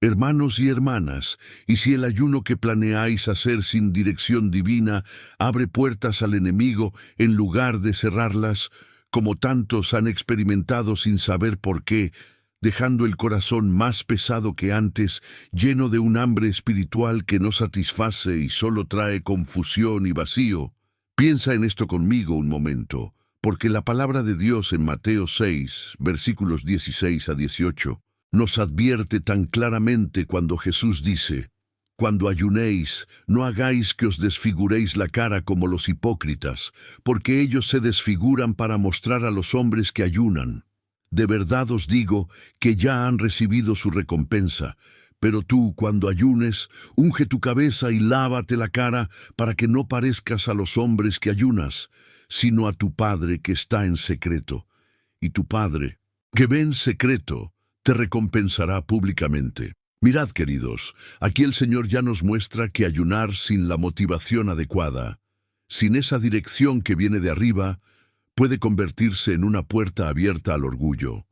Hermanos y hermanas, y si el ayuno que planeáis hacer sin dirección divina abre puertas al enemigo en lugar de cerrarlas, como tantos han experimentado sin saber por qué, dejando el corazón más pesado que antes, lleno de un hambre espiritual que no satisface y solo trae confusión y vacío. Piensa en esto conmigo un momento, porque la palabra de Dios en Mateo 6, versículos 16 a 18, nos advierte tan claramente cuando Jesús dice: «Cuando ayunéis, no hagáis que os desfiguréis la cara como los hipócritas, porque ellos se desfiguran para mostrar a los hombres que ayunan. De verdad os digo que ya han recibido su recompensa. Pero tú, cuando ayunes, unge tu cabeza y lávate la cara, para que no parezcas a los hombres que ayunas, sino a tu Padre que está en secreto. Y tu Padre, que ve en secreto, te recompensará públicamente». Mirad, queridos, aquí el Señor ya nos muestra que ayunar sin la motivación adecuada, sin esa dirección que viene de arriba, puede convertirse en una puerta abierta al orgullo,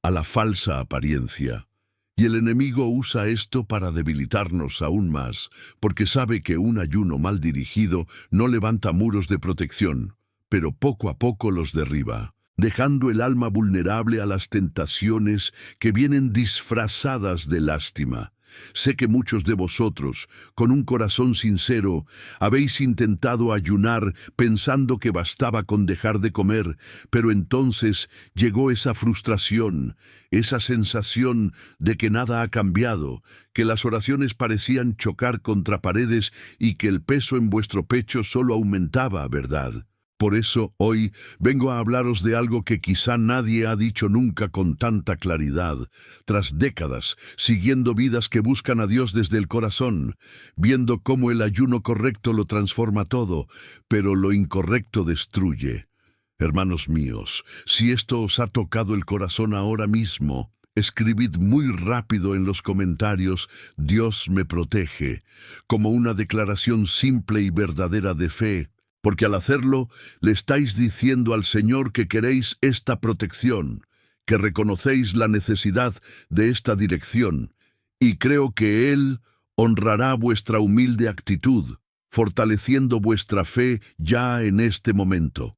a la falsa apariencia. Y el enemigo usa esto para debilitarnos aún más, porque sabe que un ayuno mal dirigido no levanta muros de protección, pero poco a poco los derriba, dejando el alma vulnerable a las tentaciones que vienen disfrazadas de lástima. Sé que muchos de vosotros, con un corazón sincero, habéis intentado ayunar pensando que bastaba con dejar de comer, pero entonces llegó esa frustración, esa sensación de que nada ha cambiado, que las oraciones parecían chocar contra paredes y que el peso en vuestro pecho solo aumentaba, ¿verdad? Por eso, hoy vengo a hablaros de algo que quizá nadie ha dicho nunca con tanta claridad. Tras décadas, siguiendo vidas que buscan a Dios desde el corazón, viendo cómo el ayuno correcto lo transforma todo, pero lo incorrecto destruye. Hermanos míos, si esto os ha tocado el corazón ahora mismo, escribid muy rápido en los comentarios: «Dios me protege», como una declaración simple y verdadera de fe, porque al hacerlo le estáis diciendo al Señor que queréis esta protección, que reconocéis la necesidad de esta dirección, y creo que Él honrará vuestra humilde actitud, fortaleciendo vuestra fe ya en este momento.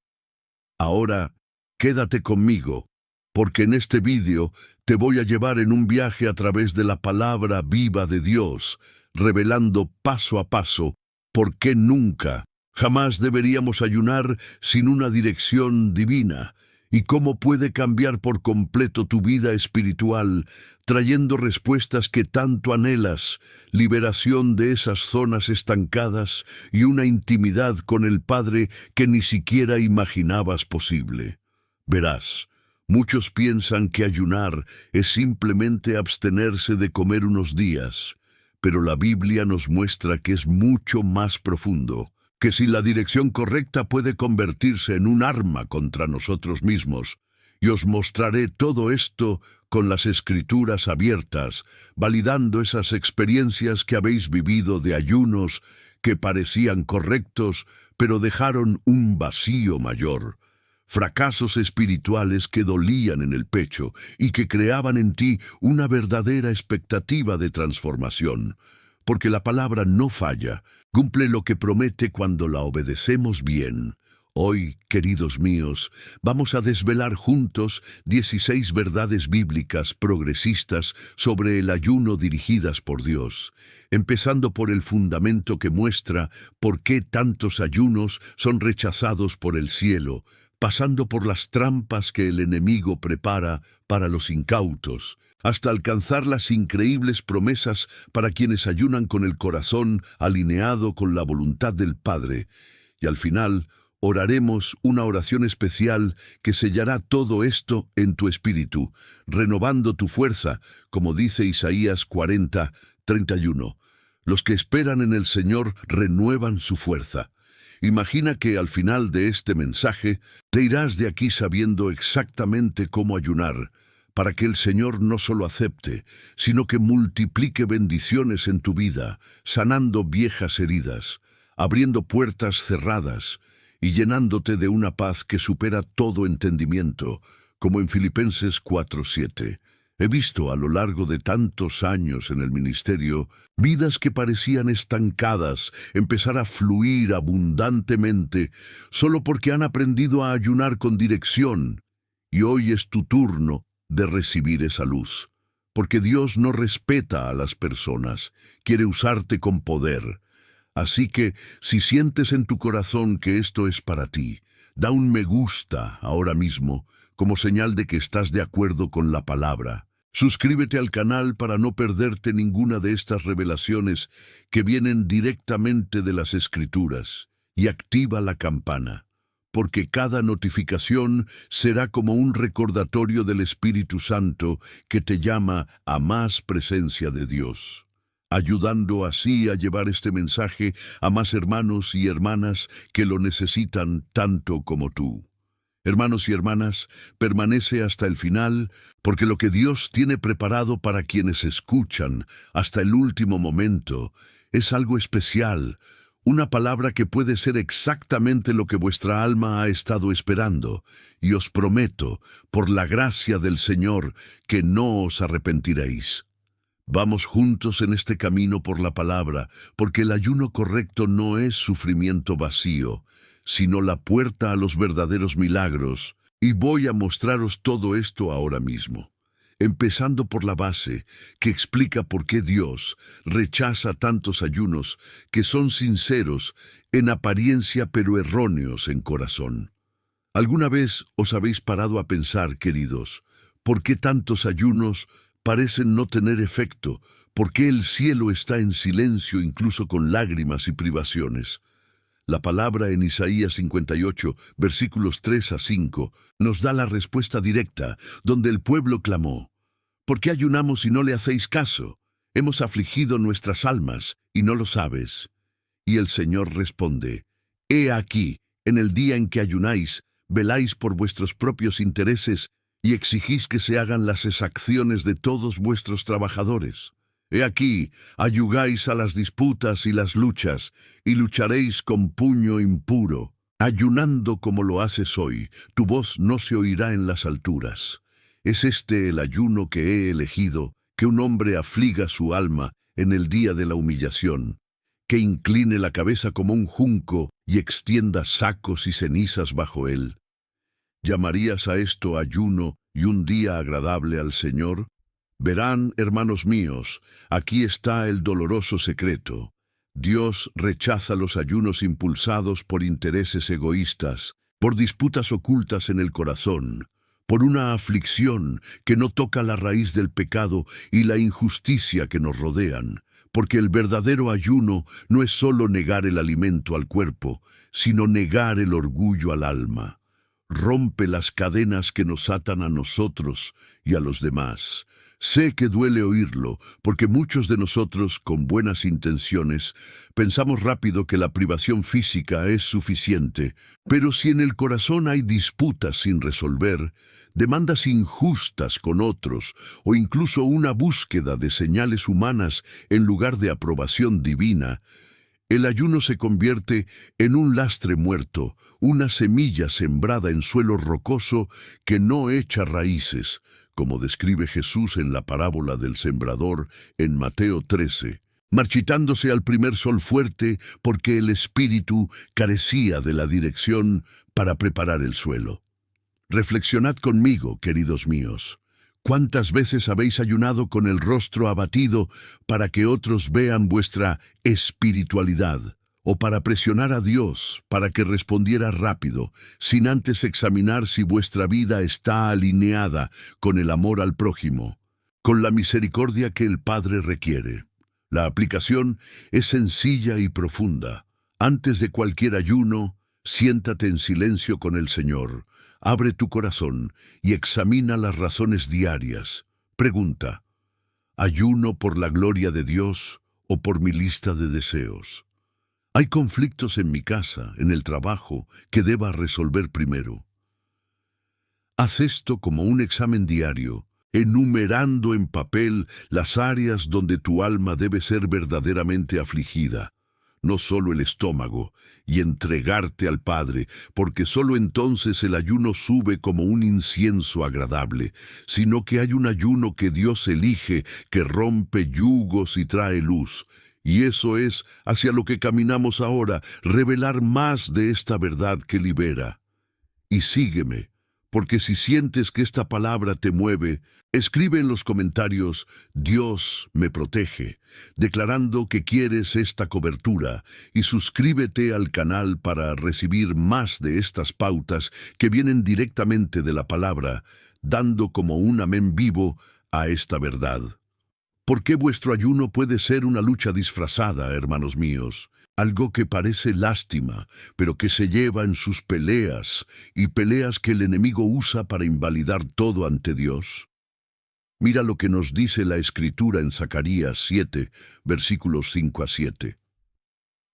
Ahora, quédate conmigo, porque en este vídeo te voy a llevar en un viaje a través de la palabra viva de Dios, revelando paso a paso por qué nunca, jamás deberíamos ayunar sin una dirección divina, y cómo puede cambiar por completo tu vida espiritual, trayendo respuestas que tanto anhelas, liberación de esas zonas estancadas y una intimidad con el Padre que ni siquiera imaginabas posible. Verás, muchos piensan que ayunar es simplemente abstenerse de comer unos días, pero la Biblia nos muestra que es mucho más profundo, que sin la dirección correcta puede convertirse en un arma contra nosotros mismos. Y os mostraré todo esto con las Escrituras abiertas, validando esas experiencias que habéis vivido de ayunos que parecían correctos, pero dejaron un vacío mayor. Fracasos espirituales que dolían en el pecho y que creaban en ti una verdadera expectativa de transformación. Porque la palabra no falla, cumple lo que promete cuando la obedecemos bien. Hoy, queridos míos, vamos a desvelar juntos 16 verdades bíblicas progresistas sobre el ayuno dirigidas por Dios, empezando por el fundamento que muestra por qué tantos ayunos son rechazados por el cielo, pasando por las trampas que el enemigo prepara para los incautos, hasta alcanzar las increíbles promesas para quienes ayunan con el corazón alineado con la voluntad del Padre. Y al final, oraremos una oración especial que sellará todo esto en tu espíritu, renovando tu fuerza, como dice Isaías 40:31. Los que esperan en el Señor renuevan su fuerza. Imagina que al final de este mensaje te irás de aquí sabiendo exactamente cómo ayunar, para que el Señor no solo acepte, sino que multiplique bendiciones en tu vida, sanando viejas heridas, abriendo puertas cerradas y llenándote de una paz que supera todo entendimiento, como en Filipenses 4:7. He visto a lo largo de tantos años en el ministerio vidas que parecían estancadas empezar a fluir abundantemente solo porque han aprendido a ayunar con dirección. Y hoy es tu turno de recibir esa luz. Porque Dios no respeta a las personas, quiere usarte con poder. Así que, si sientes en tu corazón que esto es para ti, da un me gusta ahora mismo, como señal de que estás de acuerdo con la palabra. Suscríbete al canal para no perderte ninguna de estas revelaciones que vienen directamente de las Escrituras, y activa la campana, porque cada notificación será como un recordatorio del Espíritu Santo que te llama a más presencia de Dios, ayudando así a llevar este mensaje a más hermanos y hermanas que lo necesitan tanto como tú. Hermanos y hermanas, permanece hasta el final, porque lo que Dios tiene preparado para quienes escuchan hasta el último momento es algo especial, una palabra que puede ser exactamente lo que vuestra alma ha estado esperando, y os prometo, por la gracia del Señor, que no os arrepentiréis. Vamos juntos en este camino por la palabra, porque el ayuno correcto no es sufrimiento vacío, sino la puerta a los verdaderos milagros, y voy a mostraros todo esto ahora mismo, empezando por la base, que explica por qué Dios rechaza tantos ayunos que son sinceros en apariencia pero erróneos en corazón. ¿Alguna vez os habéis parado a pensar, queridos, por qué tantos ayunos parecen no tener efecto? ¿Por qué el cielo está en silencio incluso con lágrimas y privaciones? La palabra en Isaías 58, versículos 3 a 5, nos da la respuesta directa, donde el pueblo clamó: ¿por qué ayunamos y no le hacéis caso? Hemos afligido nuestras almas, y no lo sabes. Y el Señor responde: he aquí, en el día en que ayunáis, veláis por vuestros propios intereses, y exigís que se hagan las exacciones de todos vuestros trabajadores. He aquí, ayugáis a las disputas y las luchas, y lucharéis con puño impuro. Ayunando como lo haces hoy, tu voz no se oirá en las alturas. Es este el ayuno que he elegido, que un hombre afliga su alma en el día de la humillación, que incline la cabeza como un junco y extienda sacos y cenizas bajo él. ¿Llamarías a esto ayuno y un día agradable al Señor? Verán, hermanos míos, aquí está el doloroso secreto. Dios rechaza los ayunos impulsados por intereses egoístas, por disputas ocultas en el corazón, por una aflicción que no toca la raíz del pecado y la injusticia que nos rodean, porque el verdadero ayuno no es solo negar el alimento al cuerpo, sino negar el orgullo al alma. Rompe las cadenas que nos atan a nosotros y a los demás. Sé que duele oírlo, porque muchos de nosotros, con buenas intenciones, pensamos rápido que la privación física es suficiente, pero si en el corazón hay disputas sin resolver, demandas injustas con otros, o incluso una búsqueda de señales humanas en lugar de aprobación divina, el ayuno se convierte en un lastre muerto, una semilla sembrada en suelo rocoso que no echa raíces, como describe Jesús en la parábola del sembrador en Mateo 13, marchitándose al primer sol fuerte porque el espíritu carecía de la dirección para preparar el suelo. Reflexionad conmigo, queridos míos. ¿Cuántas veces habéis ayunado con el rostro abatido para que otros vean vuestra espiritualidad, o para presionar a Dios para que respondiera rápido, sin antes examinar si vuestra vida está alineada con el amor al prójimo, con la misericordia que el Padre requiere? La aplicación es sencilla y profunda. Antes de cualquier ayuno, siéntate en silencio con el Señor. Abre tu corazón y examina las razones diarias. Pregunta: ¿ayuno por la gloria de Dios o por mi lista de deseos? ¿Hay conflictos en mi casa, en el trabajo, que deba resolver primero? Haz esto como un examen diario, enumerando en papel las áreas donde tu alma debe ser verdaderamente afligida. no solo el estómago, y entregarte al Padre, porque solo entonces el ayuno sube como un incienso agradable, sino que hay un ayuno que Dios elige, que rompe yugos y trae luz. Y eso es hacia lo que caminamos ahora, revelar más de esta verdad que libera. Y sígueme, porque si sientes que esta palabra te mueve, escribe en los comentarios «Dios me protege», declarando que quieres esta cobertura, y suscríbete al canal para recibir más de estas pautas que vienen directamente de la palabra, dando como un amén vivo a esta verdad. ¿Por qué vuestro ayuno puede ser una lucha disfrazada, hermanos míos? Algo que parece lástima, pero que se lleva en sus peleas, y peleas que el enemigo usa para invalidar todo ante Dios. Mira lo que nos dice la Escritura en Zacarías 7, versículos 5 a 7.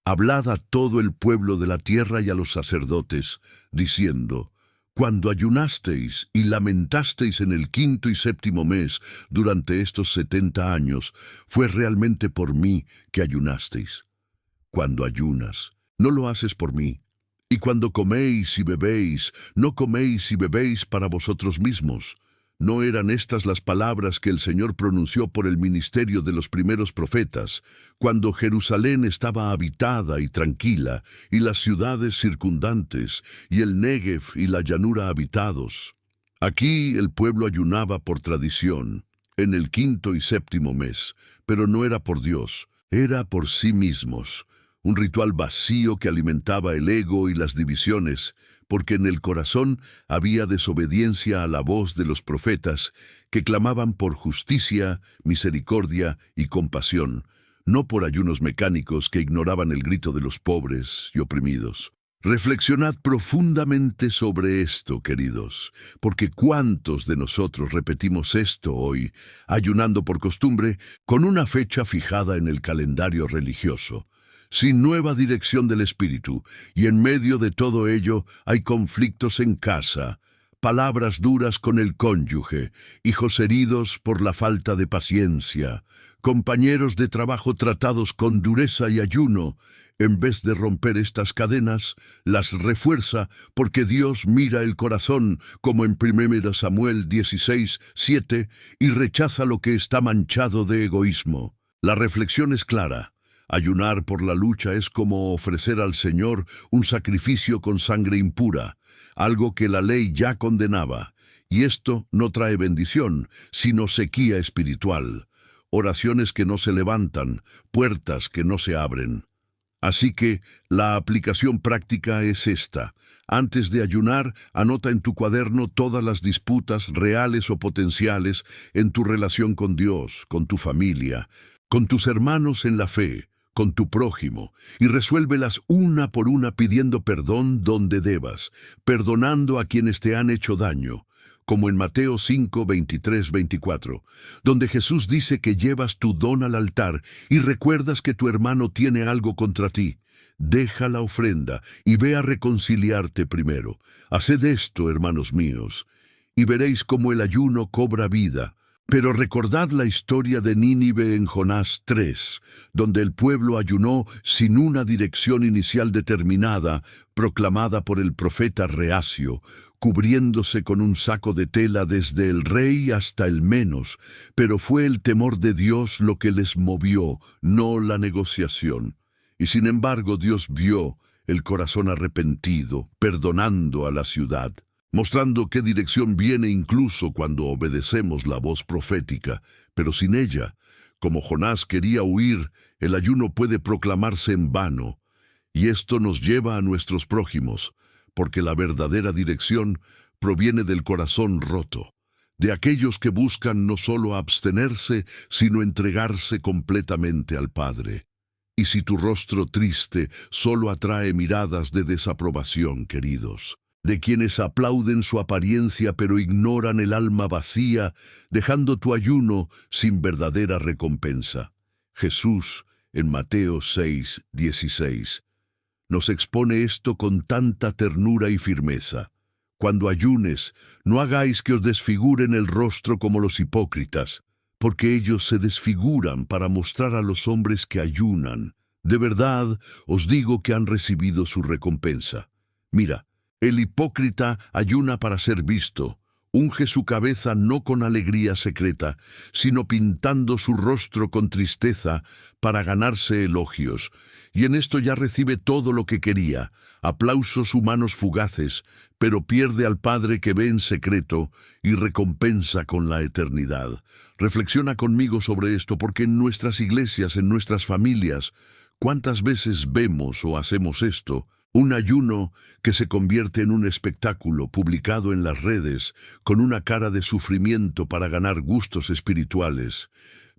Hablad a todo el pueblo de la tierra y a los sacerdotes, diciendo: Cuando ayunasteis y lamentasteis en el 5º y 7º mes durante estos 70 años, fue realmente por mí que ayunasteis. Cuando ayunas, no lo haces por mí. Y cuando coméis y bebéis, no coméis y bebéis para vosotros mismos. ¿No eran estas las palabras que el Señor pronunció por el ministerio de los primeros profetas, cuando Jerusalén estaba habitada y tranquila, y las ciudades circundantes, y el Négev y la llanura habitados? Aquí el pueblo ayunaba por tradición, en el 5º y 7º mes, pero no era por Dios, era por sí mismos. Un ritual vacío que alimentaba el ego y las divisiones, porque en el corazón había desobediencia a la voz de los profetas que clamaban por justicia, misericordia y compasión, no por ayunos mecánicos que ignoraban el grito de los pobres y oprimidos. Reflexionad profundamente sobre esto, queridos, porque ¿cuántos de nosotros repetimos esto hoy, ayunando por costumbre, con una fecha fijada en el calendario religioso, sin nueva dirección del espíritu, y en medio de todo ello hay conflictos en casa, palabras duras con el cónyuge, hijos heridos por la falta de paciencia, compañeros de trabajo tratados con dureza y ayuno? En vez de romper estas cadenas, las refuerza, porque Dios mira el corazón, como en 1 Samuel 16, 7, y rechaza lo que está manchado de egoísmo. La reflexión es clara. Ayunar por la lucha es como ofrecer al Señor un sacrificio con sangre impura, algo que la ley ya condenaba, y esto no trae bendición, sino sequía espiritual, oraciones que no se levantan, puertas que no se abren. Así que la aplicación práctica es esta. Antes de ayunar, anota en tu cuaderno todas las disputas reales o potenciales en tu relación con Dios, con tu familia, con tus hermanos en la fe, con tu prójimo, y resuélvelas una por una pidiendo perdón donde debas, perdonando a quienes te han hecho daño, como en Mateo 5, 23, 24, donde Jesús dice que llevas tu don al altar y recuerdas que tu hermano tiene algo contra ti. Deja la ofrenda y ve a reconciliarte primero. Haced esto, hermanos míos, y veréis cómo el ayuno cobra vida. Pero recordad la historia de Nínive en Jonás 3, donde el pueblo ayunó sin una dirección inicial determinada, proclamada por el profeta reacio, cubriéndose con un saco de tela desde el rey hasta el menos, pero fue el temor de Dios lo que les movió, no la negociación. Y sin embargo Dios vio el corazón arrepentido, perdonando a la ciudad, mostrando qué dirección viene incluso cuando obedecemos la voz profética, pero sin ella, como Jonás quería huir, el ayuno puede proclamarse en vano, y esto nos lleva a nuestros prójimos, porque la verdadera dirección proviene del corazón roto, de aquellos que buscan no solo abstenerse, sino entregarse completamente al Padre. Y si tu rostro triste solo atrae miradas de desaprobación, queridos, de quienes aplauden su apariencia pero ignoran el alma vacía, dejando tu ayuno sin verdadera recompensa. Jesús, en Mateo 6, 16, nos expone esto con tanta ternura y firmeza. Cuando ayunes, no hagáis que os desfiguren el rostro como los hipócritas, porque ellos se desfiguran para mostrar a los hombres que ayunan, De verdad os digo que han recibido su recompensa. Mira, el hipócrita ayuna para ser visto, unge su cabeza no con alegría secreta, sino pintando su rostro con tristeza para ganarse elogios, y en esto ya recibe todo lo que quería, aplausos humanos fugaces, pero pierde al Padre que ve en secreto y recompensa con la eternidad. Reflexiona conmigo sobre esto, porque en nuestras iglesias, en nuestras familias, ¿cuántas veces vemos o hacemos esto? Un ayuno que se convierte en un espectáculo publicado en las redes con una cara de sufrimiento para ganar gustos espirituales,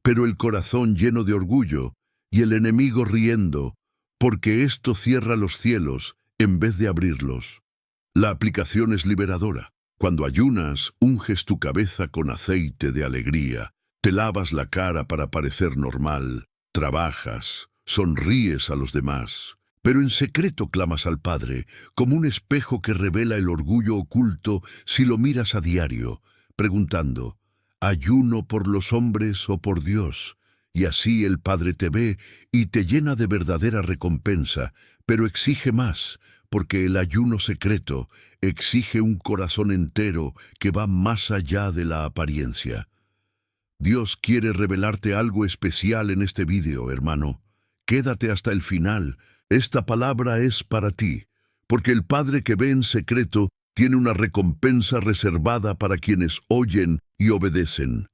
pero el corazón lleno de orgullo y el enemigo riendo, porque esto cierra los cielos en vez de abrirlos. La aplicación es liberadora. Cuando ayunas, unges tu cabeza con aceite de alegría, te lavas la cara para parecer normal, trabajas, sonríes a los demás. Pero en secreto clamas al Padre, como un espejo que revela el orgullo oculto si lo miras a diario, preguntando, ¿ayuno por los hombres o por Dios? Y así el Padre te ve y te llena de verdadera recompensa, pero exige más, porque el ayuno secreto exige un corazón entero que va más allá de la apariencia. Dios quiere revelarte algo especial en este vídeo, hermano. Quédate hasta el final. Esta palabra es para ti, porque el Padre que ve en secreto tiene una recompensa reservada para quienes oyen y obedecen.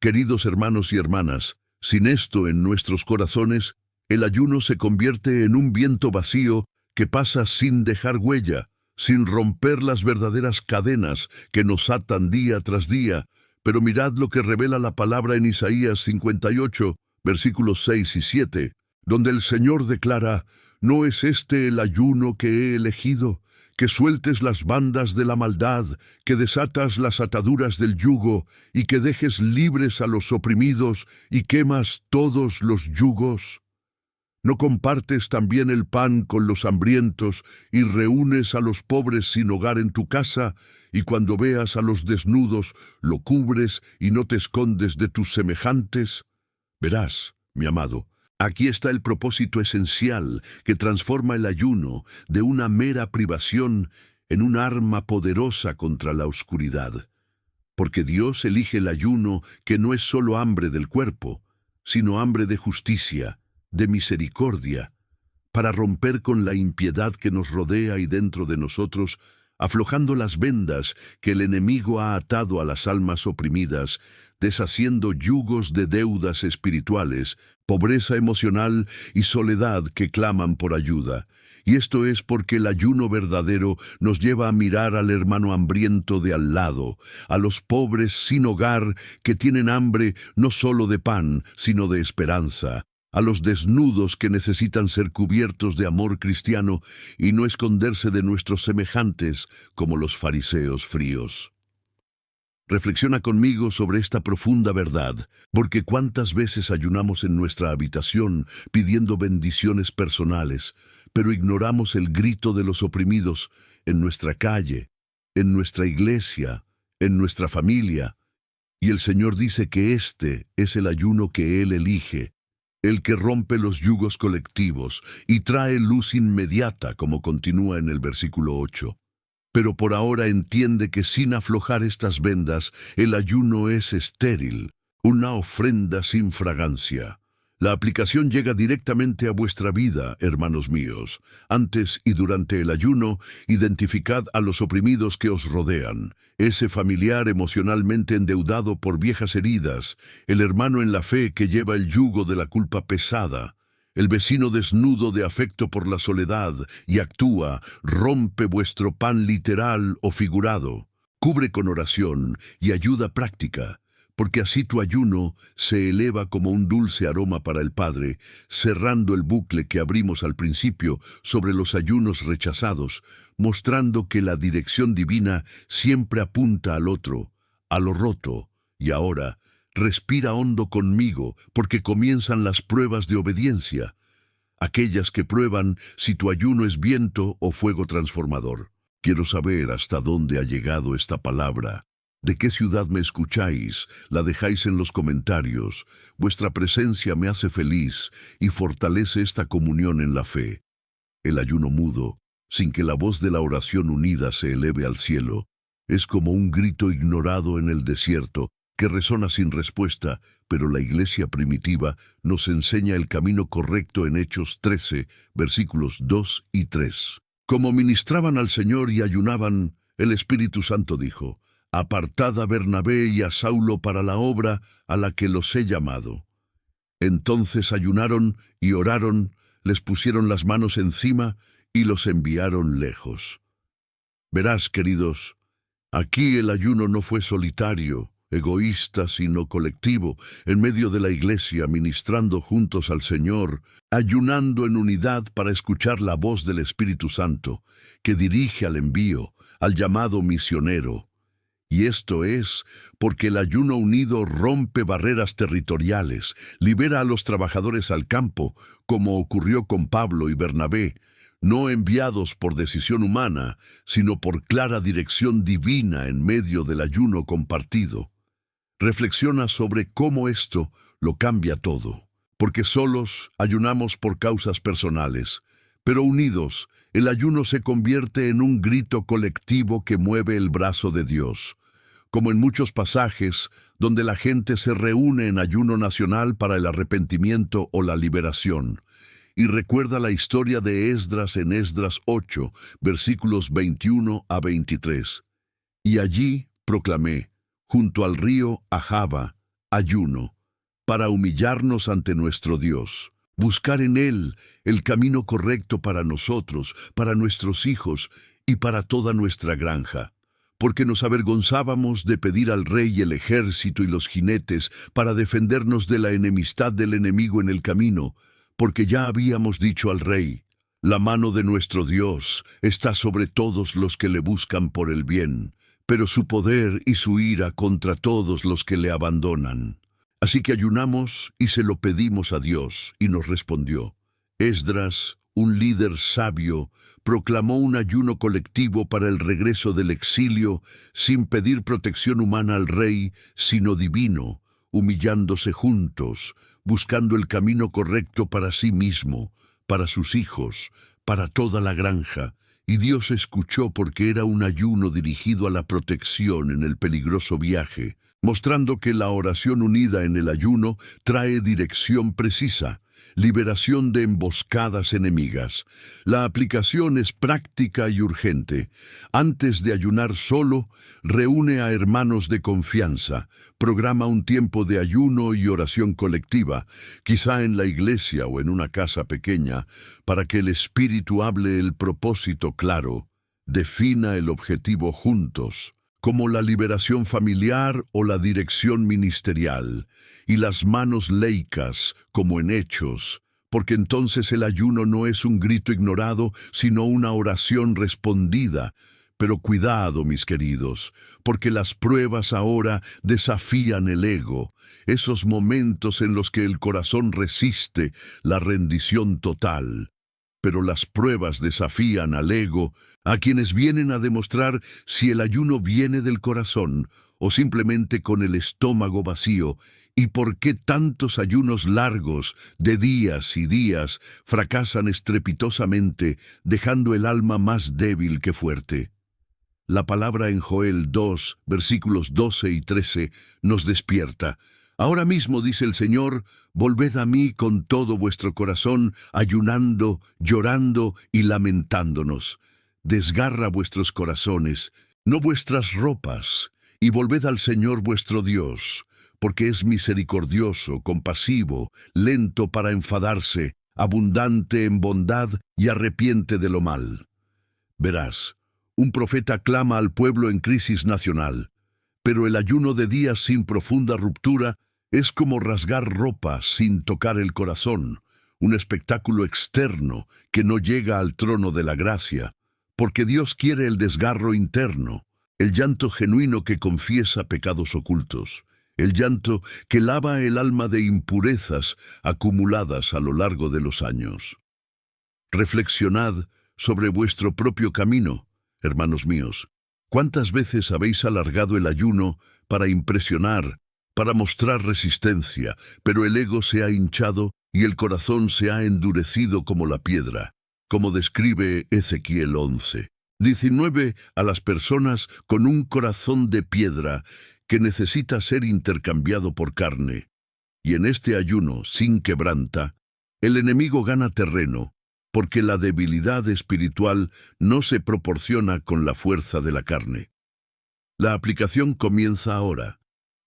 Queridos hermanos y hermanas, sin esto en nuestros corazones, el ayuno se convierte en un viento vacío que pasa sin dejar huella, sin romper las verdaderas cadenas que nos atan día tras día. Pero mirad lo que revela la palabra en Isaías 58, versículos 6 y 7. Donde el Señor declara, ¿no es este el ayuno que he elegido? Que sueltes las bandas de la maldad, que desatas las ataduras del yugo, y que dejes libres a los oprimidos, y quemas todos los yugos. ¿No compartes también el pan con los hambrientos, y reúnes a los pobres sin hogar en tu casa? Y cuando veas a los desnudos, lo cubres y no te escondes de tus semejantes. Verás, mi amado, aquí está el propósito esencial que transforma el ayuno de una mera privación en un arma poderosa contra la oscuridad. Porque Dios elige el ayuno que no es solo hambre del cuerpo, sino hambre de justicia, de misericordia, para romper con la impiedad que nos rodea y dentro de nosotros, aflojando las vendas que el enemigo ha atado a las almas oprimidas, deshaciendo yugos de deudas espirituales, pobreza emocional y soledad que claman por ayuda. Y esto es porque el ayuno verdadero nos lleva a mirar al hermano hambriento de al lado, a los pobres sin hogar que tienen hambre no solo de pan, sino de esperanza, a los desnudos que necesitan ser cubiertos de amor cristiano y no esconderse de nuestros semejantes como los fariseos fríos. Reflexiona conmigo sobre esta profunda verdad, porque cuántas veces ayunamos en nuestra habitación pidiendo bendiciones personales, pero ignoramos el grito de los oprimidos en nuestra calle, en nuestra iglesia, en nuestra familia. Y el Señor dice que este es el ayuno que Él elige, el que rompe los yugos colectivos y trae luz inmediata, como continúa en el versículo 8. Pero por ahora entiende que sin aflojar estas vendas, el ayuno es estéril, una ofrenda sin fragancia. La aplicación llega directamente a vuestra vida, hermanos míos. Antes y durante el ayuno, identificad a los oprimidos que os rodean, ese familiar emocionalmente endeudado por viejas heridas, el hermano en la fe que lleva el yugo de la culpa pesada, el vecino desnudo de afecto por la soledad y actúa, rompe vuestro pan literal o figurado, cubre con oración y ayuda práctica, porque así tu ayuno se eleva como un dulce aroma para el Padre, cerrando el bucle que abrimos al principio sobre los ayunos rechazados, mostrando que la dirección divina siempre apunta al otro, a lo roto. Y ahora, respira hondo conmigo, porque comienzan las pruebas de obediencia, aquellas que prueban si tu ayuno es viento o fuego transformador. Quiero saber hasta dónde ha llegado esta palabra. ¿De qué ciudad me escucháis? La dejáis en los comentarios. Vuestra presencia me hace feliz y fortalece esta comunión en la fe. El ayuno mudo, sin que la voz de la oración unida se eleve al cielo, es como un grito ignorado en el desierto que resona sin respuesta, pero la iglesia primitiva nos enseña el camino correcto en Hechos 13, versículos 2 y 3. Como ministraban al Señor y ayunaban, el Espíritu Santo dijo: «Apartad a Bernabé y a Saulo para la obra a la que los he llamado». Entonces ayunaron y oraron, les pusieron las manos encima y los enviaron lejos. Verás, queridos, aquí el ayuno no fue solitario, egoísta, sino colectivo, en medio de la iglesia, ministrando juntos al Señor, ayunando en unidad para escuchar la voz del Espíritu Santo, que dirige al envío, al llamado misionero. Y esto es porque el ayuno unido rompe barreras territoriales, libera a los trabajadores al campo, como ocurrió con Pablo y Bernabé, no enviados por decisión humana, sino por clara dirección divina en medio del ayuno compartido. Reflexiona sobre cómo esto lo cambia todo, porque solos ayunamos por causas personales, pero unidos, el ayuno se convierte en un grito colectivo que mueve el brazo de Dios, como en muchos pasajes donde la gente se reúne en ayuno nacional para el arrepentimiento o la liberación. Y recuerda la historia de Esdras en Esdras 8, versículos 21 a 23. Y allí proclamé, junto al río Ahava, ayuno, para humillarnos ante nuestro Dios, buscar en Él el camino correcto para nosotros, para nuestros hijos y para toda nuestra granja, porque nos avergonzábamos de pedir al rey el ejército y los jinetes para defendernos de la enemistad del enemigo en el camino, porque ya habíamos dicho al rey: la mano de nuestro Dios está sobre todos los que le buscan por el bien, pero su poder y su ira contra todos los que le abandonan. Así que ayunamos y se lo pedimos a Dios, y nos respondió. Esdras, un líder sabio, proclamó un ayuno colectivo para el regreso del exilio, sin pedir protección humana al rey, sino divino, humillándose juntos, buscando el camino correcto para sí mismo, para sus hijos, para toda la granja. Y Dios escuchó porque era un ayuno dirigido a la protección en el peligroso viaje, mostrando que la oración unida en el ayuno trae dirección precisa, liberación de emboscadas enemigas. La aplicación es práctica y urgente. Antes de ayunar solo, reúne a hermanos de confianza, programa un tiempo de ayuno y oración colectiva, quizá en la iglesia o en una casa pequeña, para que el Espíritu hable el propósito claro, defina el objetivo juntos, como la liberación familiar o la dirección ministerial, y las manos laicas, como en Hechos, porque entonces el ayuno no es un grito ignorado, sino una oración respondida. Pero cuidado, mis queridos, porque las pruebas ahora desafían el ego, esos momentos en los que el corazón resiste la rendición total. Pero las pruebas desafían al ego, a quienes vienen a demostrar si el ayuno viene del corazón o simplemente con el estómago vacío, y por qué tantos ayunos largos, de días y días, fracasan estrepitosamente, dejando el alma más débil que fuerte. La palabra en Joel 2, versículos 12 y 13, nos despierta. Ahora mismo, dice el Señor, volved a mí con todo vuestro corazón, ayunando, llorando y lamentándonos. Desgarra vuestros corazones, no vuestras ropas, y volved al Señor vuestro Dios, porque es misericordioso, compasivo, lento para enfadarse, abundante en bondad y arrepiente de lo mal. Verás, un profeta clama al pueblo en crisis nacional, pero el ayuno de días sin profunda ruptura es como rasgar ropa sin tocar el corazón, un espectáculo externo que no llega al trono de la gracia, porque Dios quiere el desgarro interno, el llanto genuino que confiesa pecados ocultos, el llanto que lava el alma de impurezas acumuladas a lo largo de los años. Reflexionad sobre vuestro propio camino, hermanos míos. ¿Cuántas veces habéis alargado el ayuno para impresionar, para mostrar resistencia, pero el ego se ha hinchado y el corazón se ha endurecido como la piedra, como describe Ezequiel 11? 19 a las personas con un corazón de piedra que necesita ser intercambiado por carne. Y en este ayuno sin quebranta, el enemigo gana terreno, porque la debilidad espiritual no se proporciona con la fuerza de la carne. La aplicación comienza ahora.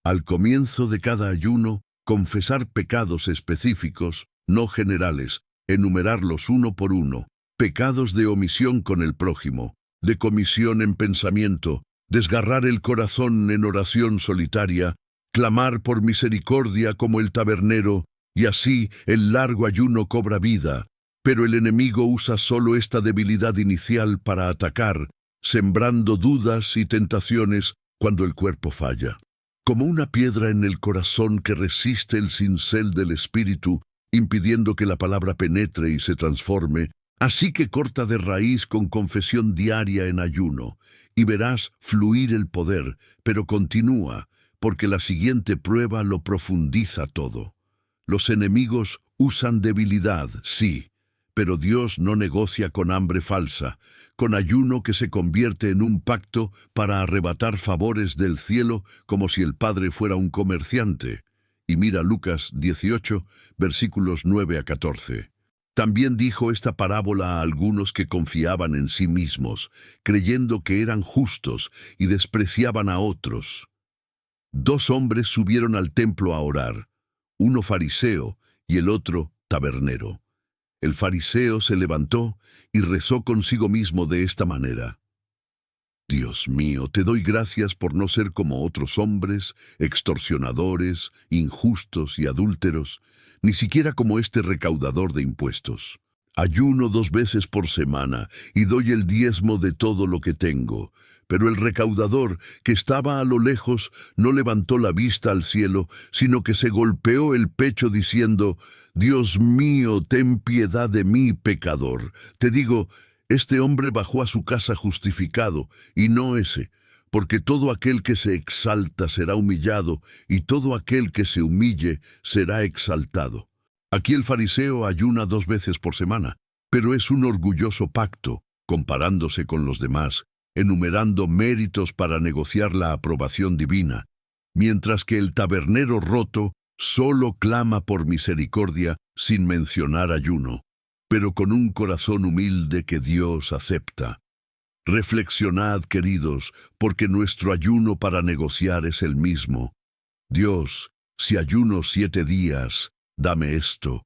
Al comienzo de cada ayuno, confesar pecados específicos, no generales, enumerarlos uno por uno, pecados de omisión con el prójimo, de comisión en pensamiento, desgarrar el corazón en oración solitaria, clamar por misericordia como el tabernero, y así el largo ayuno cobra vida. Pero el enemigo usa solo esta debilidad inicial para atacar, sembrando dudas y tentaciones cuando el cuerpo falla. Como una piedra en el corazón que resiste el cincel del espíritu, impidiendo que la palabra penetre y se transforme, así que corta de raíz con confesión diaria en ayuno, y verás fluir el poder, pero continúa, porque la siguiente prueba lo profundiza todo. Los enemigos usan debilidad, sí, pero Dios no negocia con hambre falsa, con ayuno que se convierte en un pacto para arrebatar favores del cielo como si el Padre fuera un comerciante. Y mira Lucas 18, versículos 9 a 14. También dijo esta parábola a algunos que confiaban en sí mismos, creyendo que eran justos y despreciaban a otros. 2 hombres subieron al templo a orar, uno fariseo y el otro tabernero. El fariseo se levantó y rezó consigo mismo de esta manera: Dios mío, te doy gracias por no ser como otros hombres, extorsionadores, injustos y adúlteros, ni siquiera como este recaudador de impuestos. Ayuno 2 veces por semana y doy el diezmo de todo lo que tengo. Pero el recaudador, que estaba a lo lejos, no levantó la vista al cielo, sino que se golpeó el pecho diciendo: Dios mío, ten piedad de mí, pecador. Te digo, este hombre bajó a su casa justificado, y no ese, porque todo aquel que se exalta será humillado, y todo aquel que se humille será exaltado. Aquí el fariseo ayuna 2 veces por semana, pero es un orgulloso pacto, comparándose con los demás, enumerando méritos para negociar la aprobación divina, mientras que el tabernero roto solo clama por misericordia sin mencionar ayuno, pero con un corazón humilde que Dios acepta. Reflexionad, queridos, porque nuestro ayuno para negociar es el mismo. Dios, si ayuno 7 días, dame esto.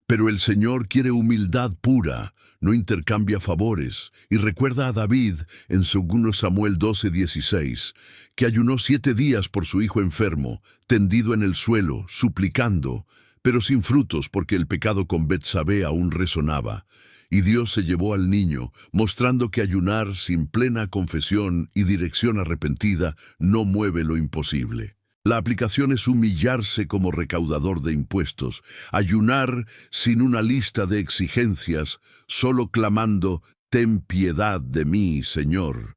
Pero el Señor quiere humildad pura, no intercambia favores, y recuerda a David en 2 Samuel 12:16, que ayunó 7 días por su hijo enfermo, tendido en el suelo, suplicando, pero sin frutos porque el pecado con Betsabé aún resonaba. Y Dios se llevó al niño, mostrando que ayunar sin plena confesión y dirección arrepentida no mueve lo imposible. La aplicación es humillarse como recaudador de impuestos, ayunar sin una lista de exigencias, solo clamando: «Ten piedad de mí, Señor».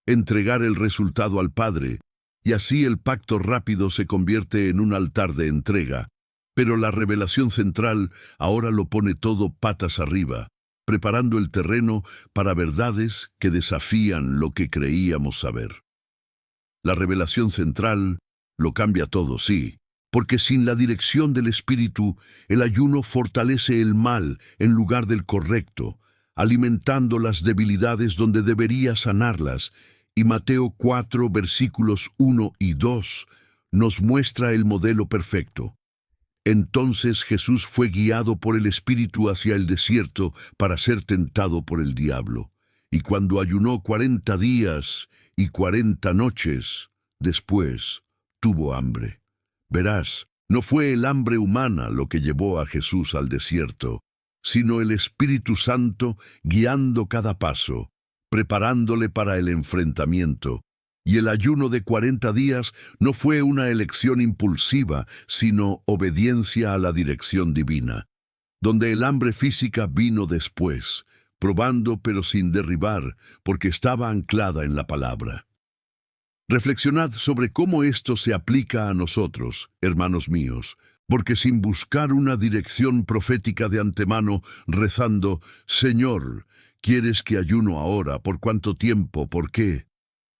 Entregar el resultado al Padre, y así el pacto rápido se convierte en un altar de entrega. Pero la revelación central ahora lo pone todo patas arriba, preparando el terreno para verdades que desafían lo que creíamos saber. La revelación central lo cambia todo, sí, porque sin la dirección del Espíritu, el ayuno fortalece el mal en lugar del correcto, alimentando las debilidades donde debería sanarlas, y Mateo 4, versículos 1 y 2, nos muestra el modelo perfecto. Entonces Jesús fue guiado por el Espíritu hacia el desierto para ser tentado por el diablo, y cuando ayunó 40 días y 40 noches, después tuvo hambre. Verás, no fue el hambre humana lo que llevó a Jesús al desierto, sino el Espíritu Santo guiando cada paso, preparándole para el enfrentamiento. Y el ayuno de 40 días no fue una elección impulsiva, sino obediencia a la dirección divina, donde el hambre física vino después, probando pero sin derribar, porque estaba anclada en la palabra. Reflexionad sobre cómo esto se aplica a nosotros, hermanos míos, porque sin buscar una dirección profética de antemano, rezando, Señor, ¿quieres que ayuno ahora? ¿Por cuánto tiempo? ¿Por qué?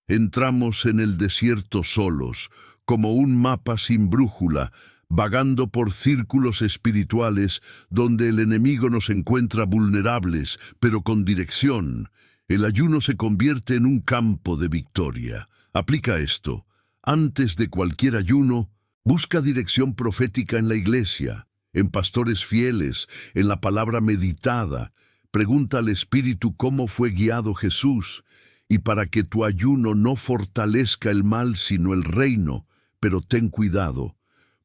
Entramos en el desierto solos, como un mapa sin brújula, vagando por círculos espirituales donde el enemigo nos encuentra vulnerables, pero con dirección. El ayuno se convierte en un campo de victoria. Aplica esto. Antes de cualquier ayuno, busca dirección profética en la iglesia, en pastores fieles, en la palabra meditada. Pregunta al Espíritu cómo fue guiado Jesús, y para que tu ayuno no fortalezca el mal sino el reino, pero ten cuidado,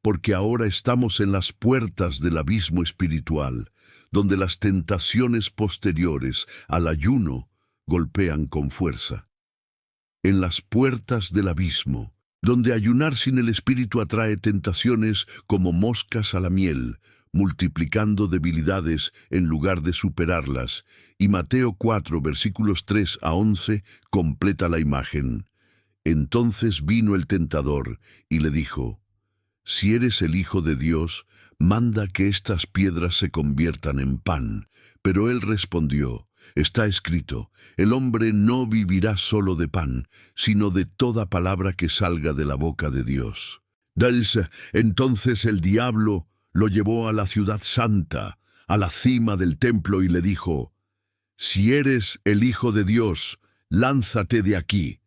porque ahora estamos en las puertas del abismo espiritual, donde las tentaciones posteriores al ayuno golpean con fuerza. En las puertas del abismo, donde ayunar sin el Espíritu atrae tentaciones como moscas a la miel, multiplicando debilidades en lugar de superarlas. Y Mateo 4, versículos 3 a 11, completa la imagen. Entonces vino el tentador y le dijo, si eres el Hijo de Dios, manda que estas piedras se conviertan en pan. Pero él respondió, está escrito, el hombre no vivirá solo de pan, sino de toda palabra que salga de la boca de Dios. Entonces el diablo lo llevó a la ciudad santa, a la cima del templo, y le dijo, si eres el Hijo de Dios, lánzate de aquí,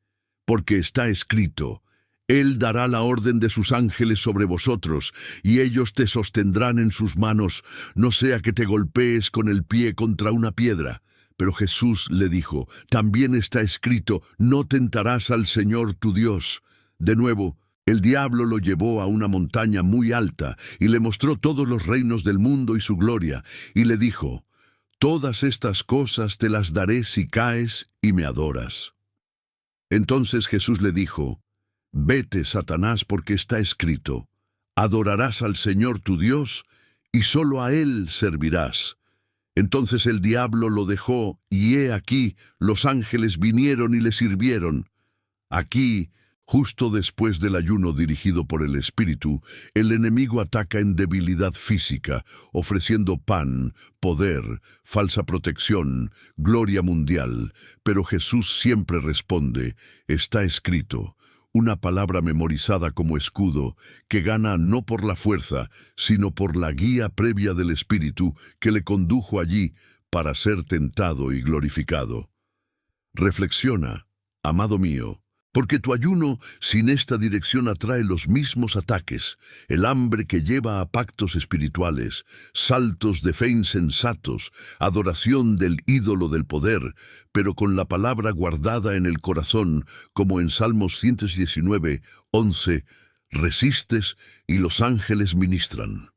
porque está escrito, Él dará la orden de sus ángeles sobre vosotros, y ellos te sostendrán en sus manos, no sea que te golpees con el pie contra una piedra. Pero Jesús le dijo, también está escrito, no tentarás al Señor tu Dios. De nuevo, el diablo lo llevó a una montaña muy alta, y le mostró todos los reinos del mundo y su gloria, y le dijo, todas estas cosas te las daré si caes y me adoras. Entonces Jesús le dijo, vete, Satanás, porque está escrito, adorarás al Señor tu Dios, y solo a Él servirás. Entonces el diablo lo dejó, y he aquí, los ángeles vinieron y le sirvieron. Aquí, justo después del ayuno dirigido por el Espíritu, el enemigo ataca en debilidad física, ofreciendo pan, poder, falsa protección, gloria mundial. Pero Jesús siempre responde, está escrito, una palabra memorizada como escudo, que gana no por la fuerza, sino por la guía previa del Espíritu que le condujo allí para ser tentado y glorificado. Reflexiona, amado mío, porque tu ayuno sin esta dirección atrae los mismos ataques, el hambre que lleva a pactos espirituales, saltos de fe insensatos, adoración del ídolo del poder, pero con la palabra guardada en el corazón, como en Salmos 119, 11, resistes y los ángeles ministran.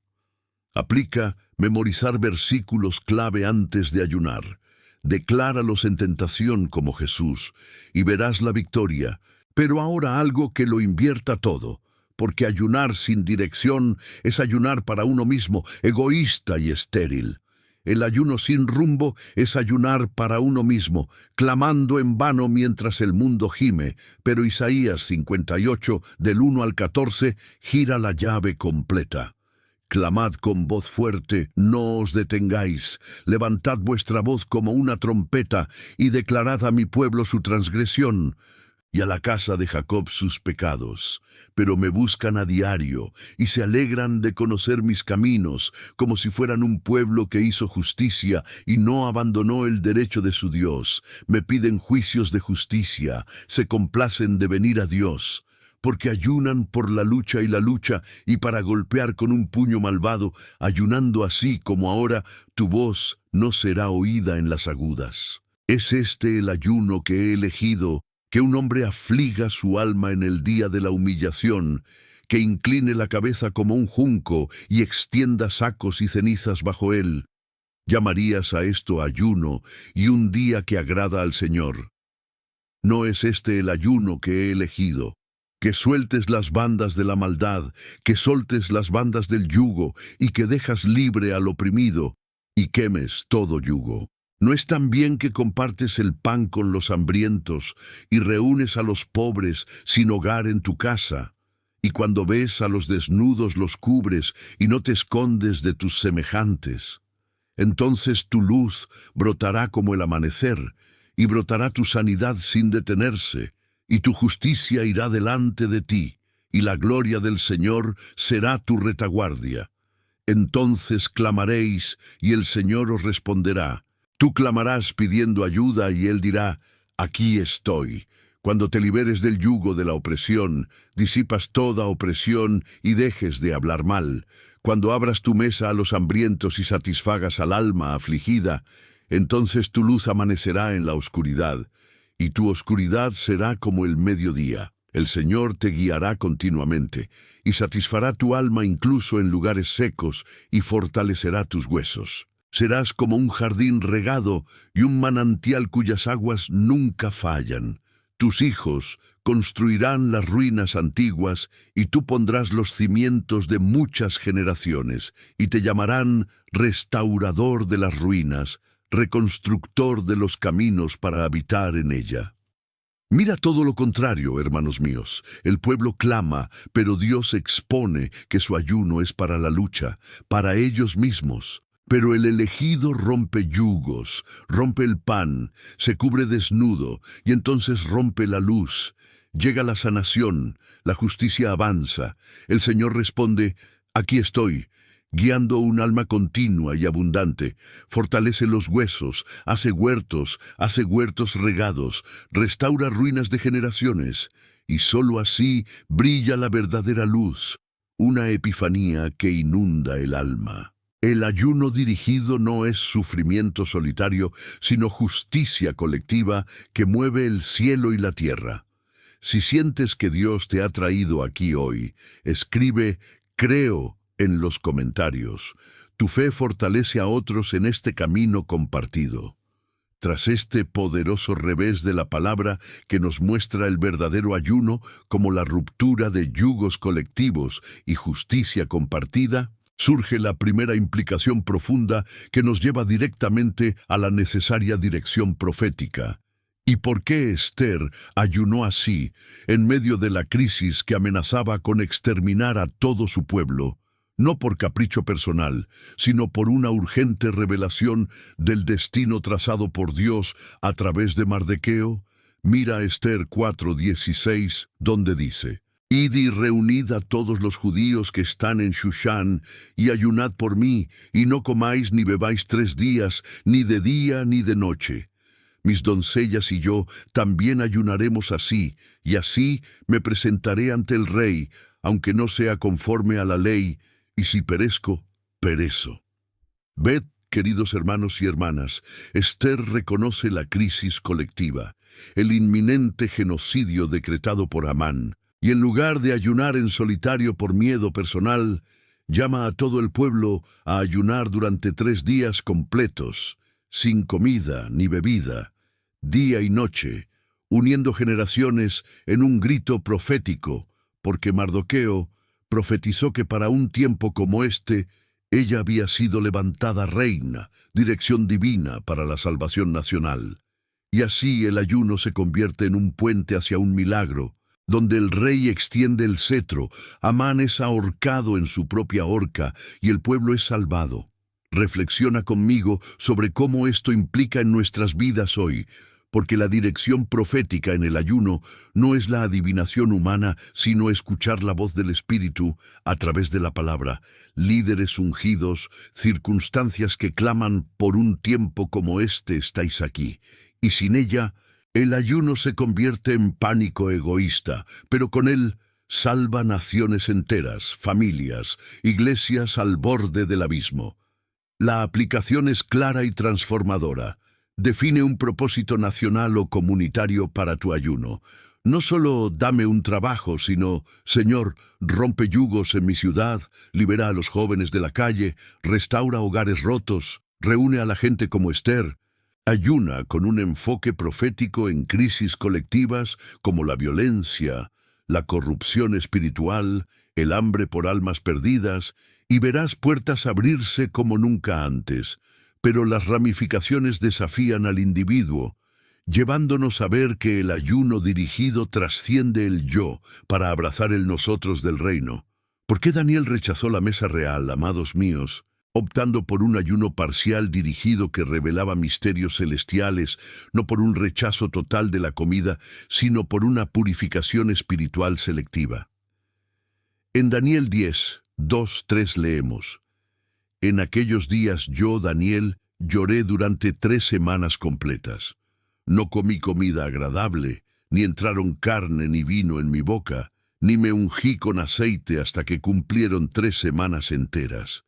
Aplica memorizar versículos clave antes de ayunar. Decláralos en tentación como Jesús, y verás la victoria. Pero ahora algo que lo invierta todo, porque ayunar sin dirección es ayunar para uno mismo, egoísta y estéril. El ayuno sin rumbo es ayunar para uno mismo, clamando en vano mientras el mundo gime. Pero Isaías 58, del 1 al 14, gira la llave completa. Clamad con voz fuerte, no os detengáis, levantad vuestra voz como una trompeta, y declarad a mi pueblo su transgresión, y a la casa de Jacob sus pecados. Pero me buscan a diario, y se alegran de conocer mis caminos, como si fueran un pueblo que hizo justicia, y no abandonó el derecho de su Dios. Me piden juicios de justicia, se complacen de venir a Dios. Porque ayunan por la lucha, y para golpear con un puño malvado, ayunando así como ahora, tu voz no será oída en las agudas. Es este el ayuno que he elegido, que un hombre afliga su alma en el día de la humillación, que incline la cabeza como un junco y extienda sacos y cenizas bajo él. ¿Llamarías a esto ayuno y un día que agrada al Señor? ¿No es este el ayuno que he elegido? Que sueltes las bandas de la maldad, que soltes las bandas del yugo, y que dejas libre al oprimido, y quemes todo yugo. ¿No es también que compartes el pan con los hambrientos y reúnes a los pobres sin hogar en tu casa? Y cuando ves a los desnudos los cubres y no te escondes de tus semejantes. Entonces tu luz brotará como el amanecer, y brotará tu sanidad sin detenerse, y tu justicia irá delante de ti, y la gloria del Señor será tu retaguardia. Entonces clamaréis, y el Señor os responderá. Tú clamarás pidiendo ayuda, y Él dirá, aquí estoy. Cuando te liberes del yugo de la opresión, disipas toda opresión y dejes de hablar mal. Cuando abras tu mesa a los hambrientos y satisfagas al alma afligida, entonces tu luz amanecerá en la oscuridad, y tu oscuridad será como el mediodía. El Señor te guiará continuamente, y satisfará tu alma incluso en lugares secos, y fortalecerá tus huesos. Serás como un jardín regado y un manantial cuyas aguas nunca fallan. Tus hijos construirán las ruinas antiguas, y tú pondrás los cimientos de muchas generaciones, y te llamarán restaurador de las ruinas, reconstructor de los caminos para habitar en ella. Mira todo lo contrario, hermanos míos. El pueblo clama, pero Dios expone que su ayuno es para la lucha, para ellos mismos. Pero el elegido rompe yugos, rompe el pan, se cubre desnudo, y entonces rompe la luz. Llega la sanación, la justicia avanza. El Señor responde, aquí estoy, guiando un alma continua y abundante. Fortalece los huesos, hace huertos regados, restaura ruinas de generaciones. Y sólo así brilla la verdadera luz, una epifanía que inunda el alma. El ayuno dirigido no es sufrimiento solitario, sino justicia colectiva que mueve el cielo y la tierra. Si sientes que Dios te ha traído aquí hoy, escribe «Creo» en los comentarios. Tu fe fortalece a otros en este camino compartido. Tras este poderoso revés de la palabra que nos muestra el verdadero ayuno como la ruptura de yugos colectivos y justicia compartida, surge la primera implicación profunda que nos lleva directamente a la necesaria dirección profética. ¿Y por qué Esther ayunó así, en medio de la crisis que amenazaba con exterminar a todo su pueblo? No por capricho personal, sino por una urgente revelación del destino trazado por Dios a través de Mardoqueo. Mira Esther 4:16, donde dice: Id y reunid a todos los judíos que están en Shushán, y ayunad por mí, y no comáis ni bebáis 3 días, ni de día ni de noche. Mis doncellas y yo también ayunaremos así, y así me presentaré ante el rey, aunque no sea conforme a la ley, y si perezco, perezo. Ved, queridos hermanos y hermanas, Esther reconoce la crisis colectiva, el inminente genocidio decretado por Amán, y en lugar de ayunar en solitario por miedo personal, llama a todo el pueblo a ayunar durante 3 días completos, sin comida ni bebida, día y noche, uniendo generaciones en un grito profético, porque Mardoqueo profetizó que para un tiempo como este, ella había sido levantada reina, dirección divina para la salvación nacional. Y así el ayuno se convierte en un puente hacia un milagro, donde el rey extiende el cetro, Amán es ahorcado en su propia horca y el pueblo es salvado. Reflexiona conmigo sobre cómo esto implica en nuestras vidas hoy, porque la dirección profética en el ayuno no es la adivinación humana, sino escuchar la voz del Espíritu a través de la palabra, líderes ungidos, circunstancias que claman por un tiempo como este estáis aquí, y sin ella, el ayuno se convierte en pánico egoísta, pero con él salva naciones enteras, familias, iglesias al borde del abismo. La aplicación es clara y transformadora. Define un propósito nacional o comunitario para tu ayuno. No solo dame un trabajo, sino, Señor, rompe yugos en mi ciudad, libera a los jóvenes de la calle, restaura hogares rotos, reúne a la gente como Esther. Ayuna con un enfoque profético en crisis colectivas como la violencia, la corrupción espiritual, el hambre por almas perdidas, y verás puertas abrirse como nunca antes. pero las ramificaciones desafían al individuo, llevándonos a ver que el ayuno dirigido trasciende el yo para abrazar el nosotros del reino. ¿Por qué Daniel rechazó la mesa real, amados míos, optando por un ayuno parcial dirigido que revelaba misterios celestiales, no por un rechazo total de la comida, sino por una purificación espiritual selectiva? En Daniel 10, 2, 3 leemos: En aquellos días yo, Daniel, lloré durante 3 semanas completas. No comí comida agradable, ni entraron carne ni vino en mi boca, ni me ungí con aceite hasta que cumplieron 3 semanas enteras.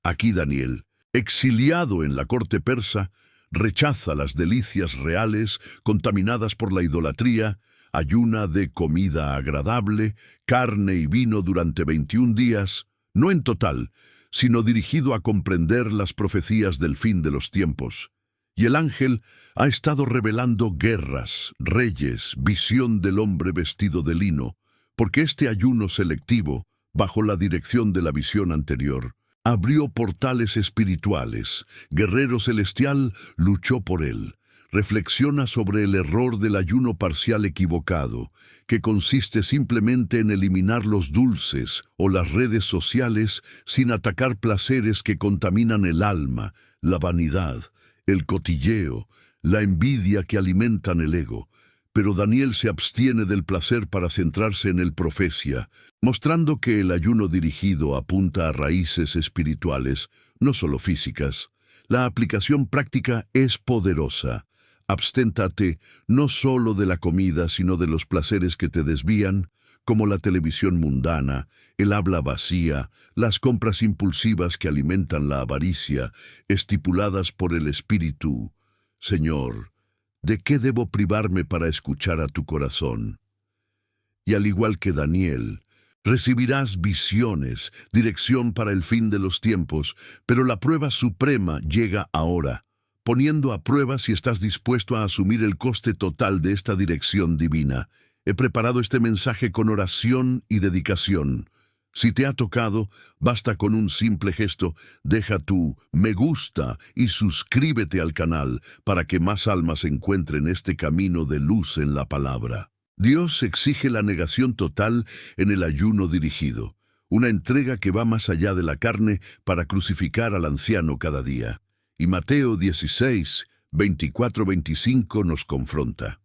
Aquí Daniel, exiliado en la corte persa, rechaza las delicias reales contaminadas por la idolatría, ayuna de comida agradable, carne y vino durante 21 días, no en total, sino dirigido a comprender las profecías del fin de los tiempos. Y el ángel ha estado revelando guerras, reyes, visión del hombre vestido de lino, porque este ayuno selectivo, bajo la dirección de la visión anterior, abrió portales espirituales. Guerrero celestial luchó por él. Reflexiona sobre el error del ayuno parcial equivocado, que consiste simplemente en eliminar los dulces o las redes sociales sin atacar placeres que contaminan el alma, la vanidad, el cotilleo, la envidia que alimentan el ego. Pero Daniel se abstiene del placer para centrarse en el profecía, mostrando que el ayuno dirigido apunta a raíces espirituales, no solo físicas. La aplicación práctica es poderosa. Absténtate no solo de la comida, sino de los placeres que te desvían, como la televisión mundana, el habla vacía, las compras impulsivas que alimentan la avaricia, estipuladas por el Espíritu. Señor, ¿de qué debo privarme para escuchar a tu corazón? Y al igual que Daniel, recibirás visiones, dirección para el fin de los tiempos, pero la prueba suprema llega ahora, poniendo a prueba si estás dispuesto a asumir el coste total de esta dirección divina. He preparado este mensaje con oración y dedicación. Si te ha tocado, basta con un simple gesto. Deja tu me gusta y suscríbete al canal para que más almas encuentren este camino de luz en la palabra. Dios exige la negación total en el ayuno dirigido, una entrega que va más allá de la carne para crucificar al anciano cada día. Y Mateo 16, 24-25 nos confronta.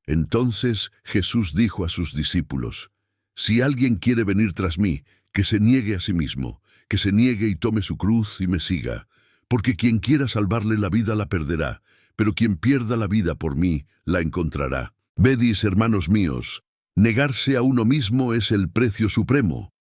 Entonces Jesús dijo a sus discípulos: Si alguien quiere venir tras mí, que se niegue a sí mismo, que se niegue y tome su cruz y me siga. Porque quien quiera salvarle la vida la perderá, pero quien pierda la vida por mí la encontrará. Vedis, hermanos míos, negarse a uno mismo es el precio supremo.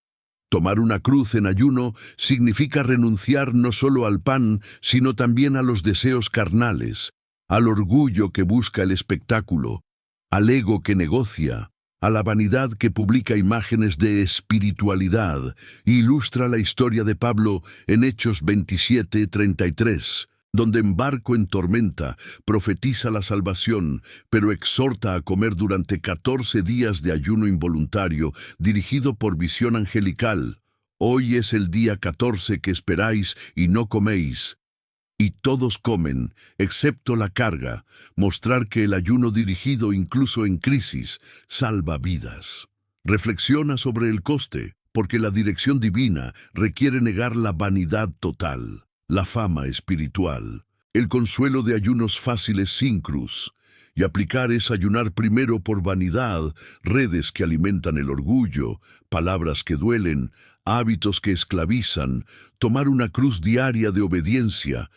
Tomar una cruz en ayuno significa renunciar no solo al pan, sino también a los deseos carnales, al orgullo que busca el espectáculo, al ego que negocia, a la vanidad que publica imágenes de espiritualidad. Ilustra la historia de Pablo en Hechos 27:33, donde en barco en tormenta profetiza la salvación, pero exhorta a comer durante 14 días de ayuno involuntario dirigido por visión angelical. Hoy es el día 14 que esperáis y no coméis. Y todos comen, excepto la carga, mostrar que el ayuno dirigido incluso en crisis salva vidas. Reflexiona sobre el coste, porque la dirección divina requiere negar la vanidad total, la fama espiritual, el consuelo de ayunos fáciles sin cruz. Y aplicar es ayunar primero por vanidad, redes que alimentan el orgullo, palabras que duelen, hábitos que esclavizan, tomar una cruz diaria de obediencia,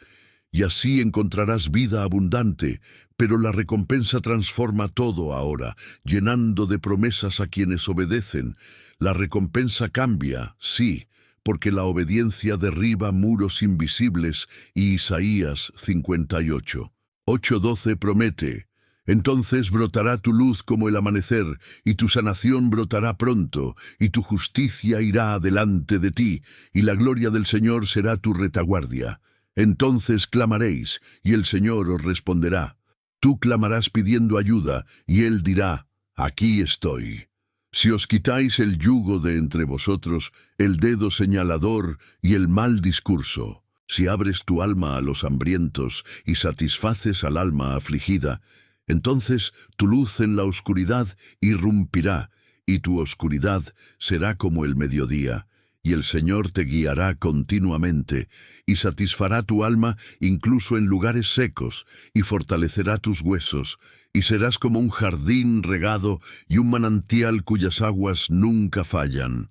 y así encontrarás vida abundante, pero la recompensa transforma todo ahora, llenando de promesas a quienes obedecen. La recompensa cambia, sí, porque la obediencia derriba muros invisibles, y Isaías 58, 8:12 promete: Entonces brotará tu luz como el amanecer, y tu sanación brotará pronto, y tu justicia irá adelante de ti, y la gloria del Señor será tu retaguardia. Entonces clamaréis, y el Señor os responderá. Tú clamarás pidiendo ayuda, y Él dirá: Aquí estoy. Si os quitáis el yugo de entre vosotros, el dedo señalador y el mal discurso, Si abres tu alma a los hambrientos y satisfaces al alma afligida, entonces tu luz en la oscuridad irrumpirá, y tu oscuridad será como el mediodía, y el Señor te guiará continuamente, y satisfará tu alma incluso en lugares secos, y fortalecerá tus huesos, y serás como un jardín regado y un manantial cuyas aguas nunca fallan.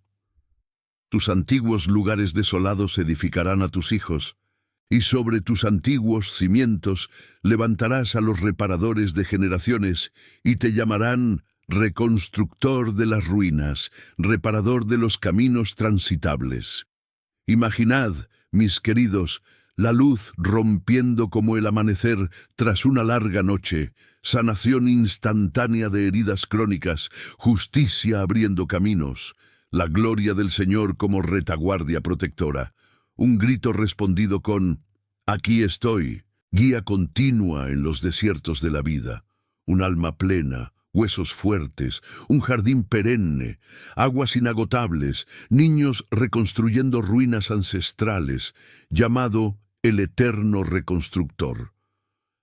Tus antiguos lugares desolados edificarán a tus hijos, y sobre tus antiguos cimientos levantarás a los reparadores de generaciones, y te llamarán reconstructor de las ruinas, reparador de los caminos transitables. Imaginad, mis queridos, la luz rompiendo como el amanecer tras una larga noche, sanación instantánea de heridas crónicas, justicia abriendo caminos, la gloria del Señor como retaguardia protectora, un grito respondido con «Aquí estoy», guía continua en los desiertos de la vida, un alma plena, huesos fuertes, un jardín perenne, aguas inagotables, niños reconstruyendo ruinas ancestrales, llamado el Eterno Reconstructor.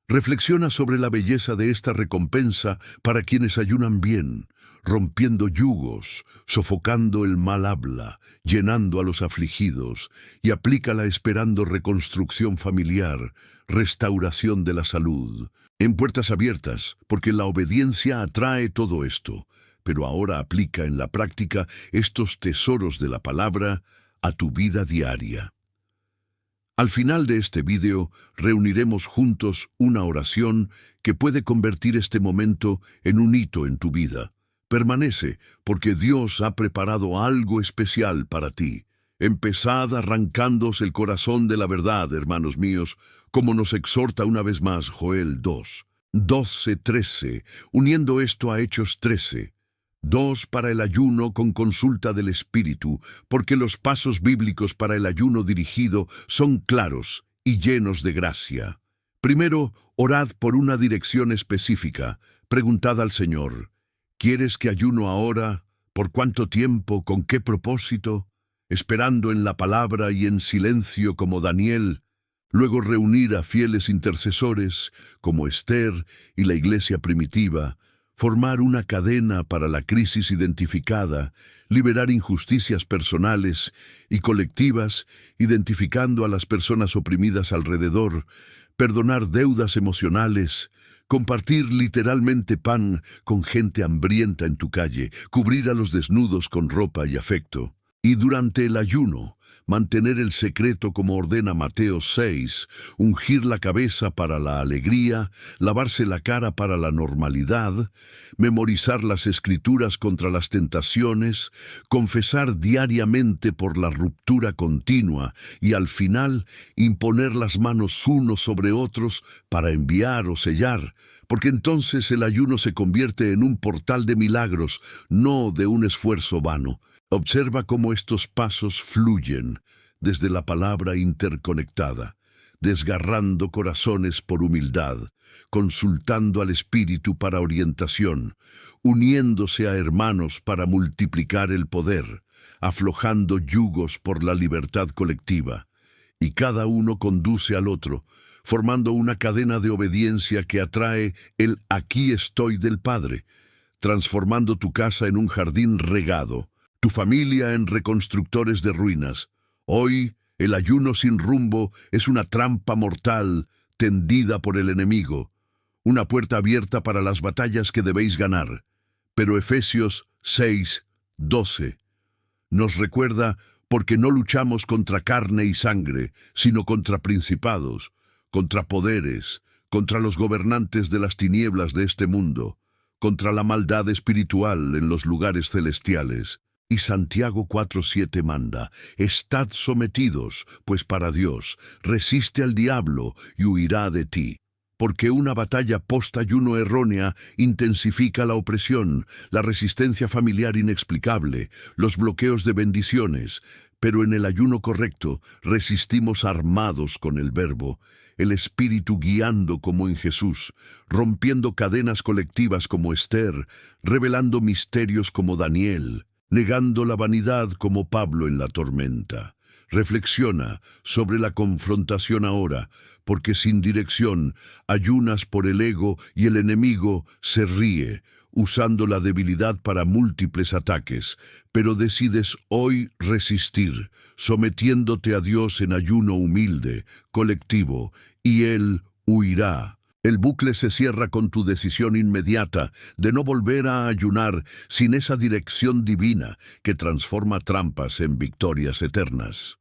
Reflexiona sobre la belleza de esta recompensa para quienes ayunan bien, rompiendo yugos, sofocando el mal habla, llenando a los afligidos, y aplícala esperando reconstrucción familiar, restauración de la salud. En Puertas Abiertas, porque la obediencia atrae todo esto, pero ahora aplica en la práctica estos tesoros de la palabra a tu vida diaria. Al final de este vídeo reuniremos juntos una oración que puede convertir este momento en un hito en tu vida. Permanece, porque Dios ha preparado algo especial para ti. Empezad arrancándoos el corazón de la verdad, hermanos míos, como nos exhorta una vez más Joel 2, 12-13, uniendo esto a Hechos 13. 2 para el ayuno con consulta del Espíritu, porque los pasos bíblicos para el ayuno dirigido son claros y llenos de gracia. Primero, orad por una dirección específica. Preguntad al Señor, ¿quieres que ayuno ahora? ¿Por cuánto tiempo? ¿Con qué propósito? Esperando en la palabra y en silencio como Daniel. Luego reunir a fieles intercesores como Esther y la iglesia primitiva, formar una cadena para la crisis identificada, liberar injusticias personales y colectivas, identificando a las personas oprimidas alrededor, perdonar deudas emocionales, compartir literalmente pan con gente hambrienta en tu calle, cubrir a los desnudos con ropa y afecto. Y durante el ayuno, mantener el secreto como ordena Mateo 6, ungir la cabeza para la alegría, lavarse la cara para la normalidad, memorizar las escrituras contra las tentaciones, confesar diariamente por la ruptura continua y al final imponer las manos unos sobre otros para enviar o sellar, porque entonces el ayuno se convierte en un portal de milagros, no de un esfuerzo vano. Observa cómo estos pasos fluyen desde la palabra interconectada, desgarrando corazones por humildad, consultando al Espíritu para orientación, uniéndose a hermanos para multiplicar el poder, aflojando yugos por la libertad colectiva, y cada uno conduce al otro, formando una cadena de obediencia que atrae el «aquí estoy» del Padre, transformando tu casa en un jardín regado, tu familia en reconstructores de ruinas. Hoy, el ayuno sin rumbo es una trampa mortal tendida por el enemigo, una puerta abierta para las batallas que debéis ganar. Pero Efesios 6, 12 nos recuerda, porque no luchamos contra carne y sangre, sino contra principados, contra poderes, contra los gobernantes de las tinieblas de este mundo, contra la maldad espiritual en los lugares celestiales. Y Santiago 4:7 manda, estad sometidos, pues para Dios, resiste al diablo y huirá de ti. Porque una batalla post-ayuno errónea intensifica la opresión, la resistencia familiar inexplicable, los bloqueos de bendiciones, pero en el ayuno correcto resistimos armados con el Verbo, el Espíritu guiando como en Jesús, rompiendo cadenas colectivas como Esther, revelando misterios como Daniel, negando la vanidad como Pablo en la tormenta, Reflexiona sobre la confrontación ahora, porque sin dirección ayunas por el ego y el enemigo se ríe, usando la debilidad para múltiples ataques, pero decides hoy resistir, sometiéndote a Dios en ayuno humilde, colectivo, y Él huirá. El bucle se cierra con tu decisión inmediata de no volver a ayunar sin esa dirección divina que transforma trampas en victorias eternas.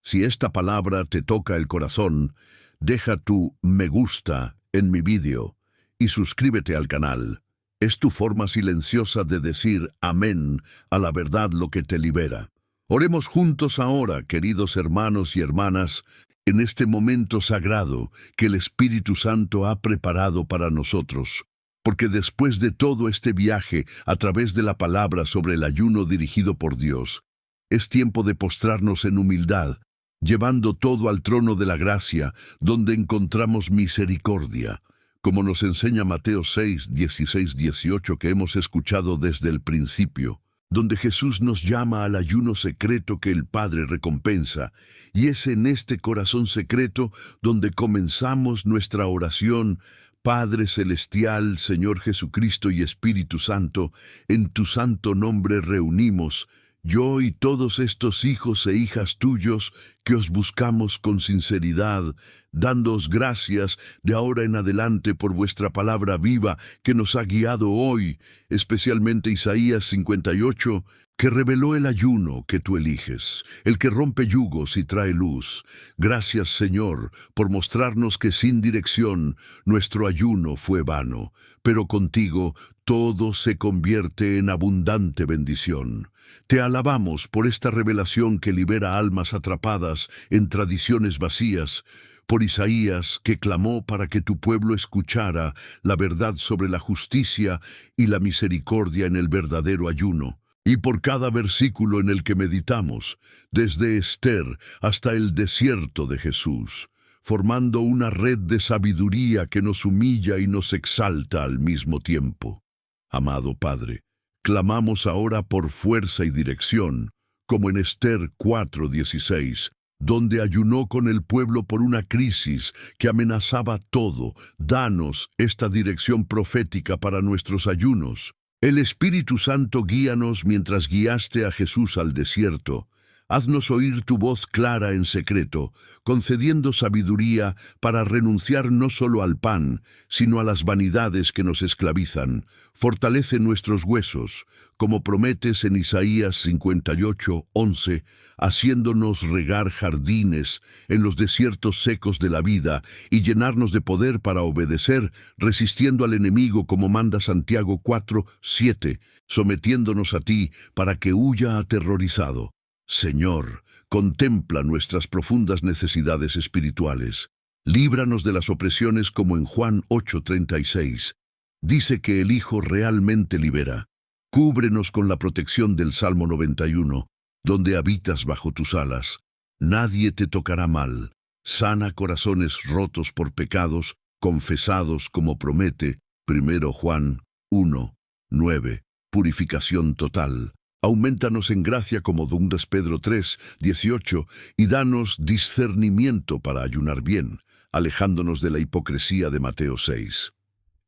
Si esta palabra te toca el corazón, deja tu me gusta en mi vídeo y suscríbete al canal. Es tu forma silenciosa de decir amén a la verdad lo que te libera. Oremos juntos ahora, queridos hermanos y hermanas, en este momento sagrado que el Espíritu Santo ha preparado para nosotros, porque después de todo este viaje a través de la palabra sobre el ayuno dirigido por Dios, es tiempo de postrarnos en humildad, llevando todo al trono de la gracia, donde encontramos misericordia, como nos enseña Mateo 6, 16, 18 que hemos escuchado desde el principio, donde Jesús nos llama al ayuno secreto que el Padre recompensa, y es en este corazón secreto donde comenzamos nuestra oración. Padre Celestial, Señor Jesucristo y Espíritu Santo, en tu santo nombre reunimos, yo y todos estos hijos e hijas tuyos que os buscamos con sinceridad, dándoos gracias de ahora en adelante por vuestra palabra viva que nos ha guiado hoy, especialmente Isaías 58, que reveló el ayuno que tú eliges, el que rompe yugos y trae luz. Gracias, Señor, por mostrarnos que sin dirección nuestro ayuno fue vano, pero contigo todo se convierte en abundante bendición. Te alabamos por esta revelación que libera almas atrapadas en tradiciones vacías, por Isaías que clamó para que tu pueblo escuchara la verdad sobre la justicia y la misericordia en el verdadero ayuno, y por cada versículo en el que meditamos, desde Esther hasta el desierto de Jesús, formando una red de sabiduría que nos humilla y nos exalta al mismo tiempo. Amado Padre, clamamos ahora por fuerza y dirección, como en Esther 4:16, donde ayunó con el pueblo por una crisis que amenazaba todo. Danos esta dirección profética para nuestros ayunos. El Espíritu Santo guíanos mientras guiaste a Jesús al desierto. Haznos oír tu voz clara en secreto, concediendo sabiduría para renunciar no solo al pan, sino a las vanidades que nos esclavizan. Fortalece nuestros huesos, como prometes en Isaías 58:11, haciéndonos regar jardines en los desiertos secos de la vida y llenarnos de poder para obedecer, resistiendo al enemigo como manda Santiago 4:7, sometiéndonos a ti para que huya aterrorizado. Señor, contempla nuestras profundas necesidades espirituales. Líbranos de las opresiones como en Juan 8:36. Dice que el Hijo realmente libera. Cúbrenos con la protección del Salmo 91, donde habitas bajo tus alas. Nadie te tocará mal. Sana corazones rotos por pecados, confesados como promete 1 Juan 1:9. Purificación total. Aumentanos en gracia como dundas Pedro 3:18 y danos discernimiento para ayunar bien, alejándonos de la hipocresía de Mateo 6.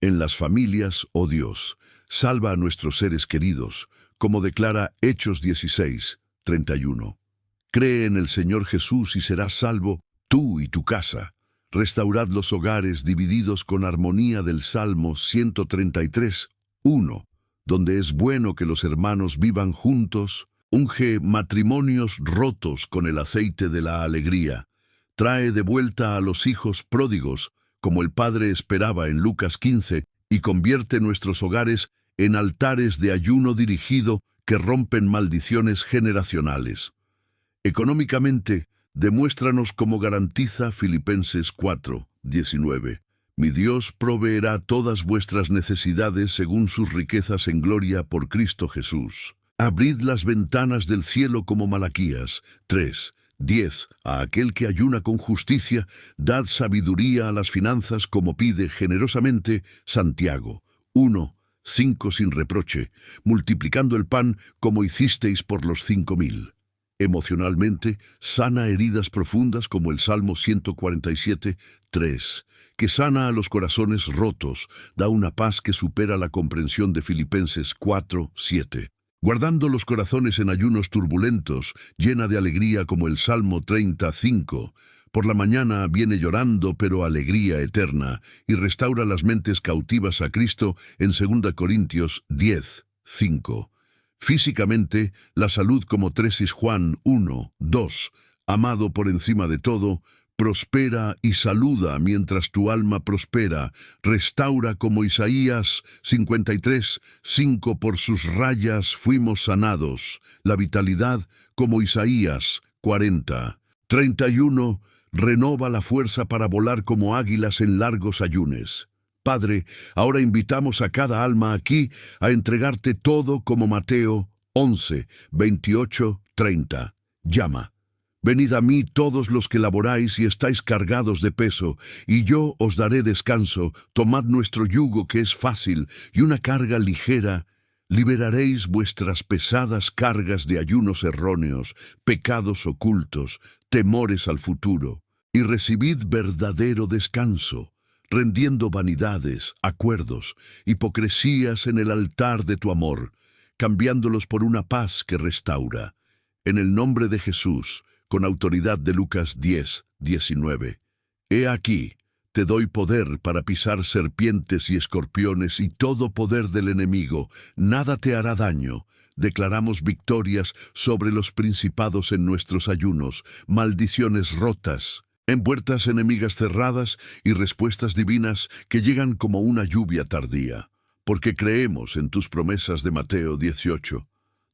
En las familias, oh Dios, salva a nuestros seres queridos, como declara Hechos 16:31. Cree en el Señor Jesús y serás salvo, tú y tu casa. Restaurad los hogares divididos con armonía del Salmo 133:1. Donde es bueno que los hermanos vivan juntos, unge matrimonios rotos con el aceite de la alegría, trae de vuelta a los hijos pródigos, como el Padre esperaba en Lucas 15, y convierte nuestros hogares en altares de ayuno dirigido que rompen maldiciones generacionales. Económicamente, demuéstranos como garantiza Filipenses 4:19. Mi Dios proveerá todas vuestras necesidades según sus riquezas en gloria por Cristo Jesús. Abrid las ventanas del cielo como Malaquías 3:10. A aquel que ayuna con justicia, dad sabiduría a las finanzas como pide generosamente Santiago 1:5 sin reproche, multiplicando el pan como hicisteis por los 5,000. Emocionalmente, sana heridas profundas como el Salmo 147, 3, que sana a los corazones rotos, da una paz que supera la comprensión de Filipenses 4, 7. Guardando los corazones en ayunos turbulentos, llena de alegría como el Salmo 35. Por la mañana viene llorando, pero alegría eterna, y restaura las mentes cautivas a Cristo en 2 Corintios 10, 5. Físicamente, la salud como 3 Juan 1, 2, amado por encima de todo, prospera y saluda mientras tu alma prospera, restaura como Isaías 53, 5, por sus rayas fuimos sanados, la vitalidad como Isaías 40, 31, renova la fuerza para volar como águilas en largos ayunes. Padre, ahora invitamos a cada alma aquí a entregarte todo como Mateo 11, 28, 30. Llama. Venid a mí todos los que laboráis y estáis cargados de peso, y yo os daré descanso. Tomad nuestro yugo que es fácil y una carga ligera. Liberaréis vuestras pesadas cargas de ayunos erróneos, pecados ocultos, temores al futuro, y recibid verdadero descanso, rendiendo vanidades, acuerdos, hipocresías en el altar de tu amor, cambiándolos por una paz que restaura. En el nombre de Jesús, con autoridad de Lucas 10, 19. He aquí, te doy poder para pisar serpientes y escorpiones y todo poder del enemigo, nada te hará daño. Declaramos victorias sobre los principados en nuestros ayunos, maldiciones rotas, en puertas enemigas cerradas y respuestas divinas que llegan como una lluvia tardía, porque creemos en tus promesas de Mateo 18,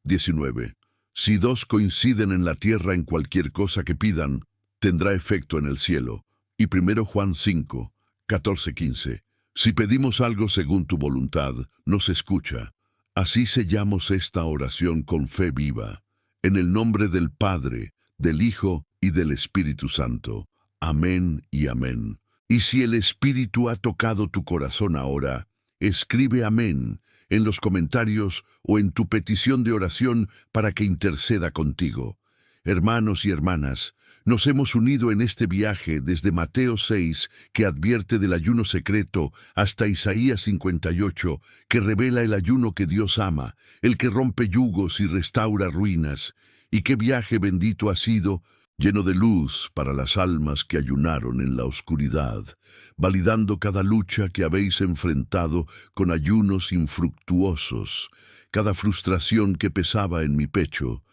19. Si dos coinciden en la tierra en cualquier cosa que pidan, tendrá efecto en el cielo. Y 1 Juan 5, 14, 15. Si pedimos algo según tu voluntad, nos escucha. Así sellamos esta oración con fe viva, en el nombre del Padre, del Hijo y del Espíritu Santo. Amén y amén. Y si el Espíritu ha tocado tu corazón ahora, escribe amén en los comentarios o en tu petición de oración para que interceda contigo. Hermanos y hermanas, nos hemos unido en este viaje desde Mateo 6, que advierte del ayuno secreto, hasta Isaías 58, que revela el ayuno que Dios ama, el que rompe yugos y restaura ruinas. Y qué viaje bendito ha sido, lleno de luz para las almas que ayunaron en la oscuridad, validando cada lucha que habéis enfrentado con ayunos infructuosos, cada frustración que pesaba en mi pecho,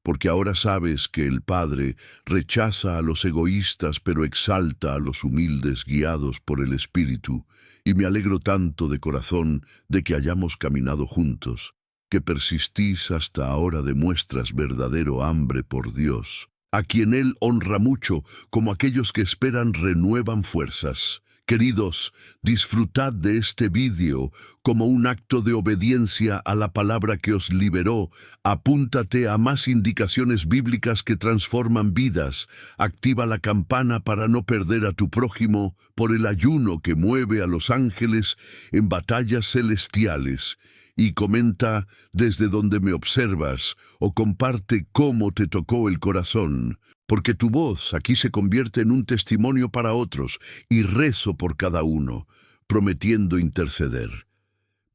porque ahora sabes que el Padre rechaza a los egoístas pero exalta a los humildes guiados por el Espíritu, y me alegro tanto de corazón de que hayamos caminado juntos, que persistís hasta ahora demuestras verdadero hambre por Dios, a quien Él honra mucho, como aquellos que esperan renuevan fuerzas. Queridos, disfrutad de este vídeo como un acto de obediencia a la palabra que os liberó. Apúntate a más indicaciones bíblicas que transforman vidas. Activa la campana para no perder a tu prójimo por el ayuno que mueve a los ángeles en batallas celestiales. Y comenta desde donde me observas o comparte cómo te tocó el corazón, porque tu voz aquí se convierte en un testimonio para otros y rezo por cada uno, prometiendo interceder.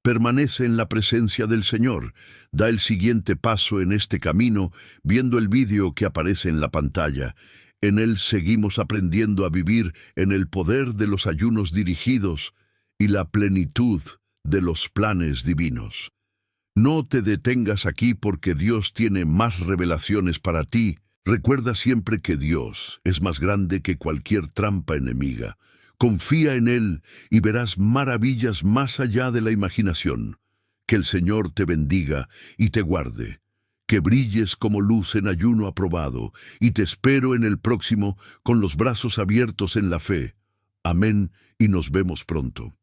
Permanece en la presencia del Señor, da el siguiente paso en este camino viendo el vídeo que aparece en la pantalla. En él seguimos aprendiendo a vivir en el poder de los ayunos dirigidos y la plenitud de los planes divinos. No te detengas aquí porque Dios tiene más revelaciones para ti. Recuerda siempre que Dios es más grande que cualquier trampa enemiga. Confía en Él y verás maravillas más allá de la imaginación. Que el Señor te bendiga y te guarde. Que brilles como luz en ayuno aprobado, y te espero en el próximo con los brazos abiertos en la fe. Amén y nos vemos pronto.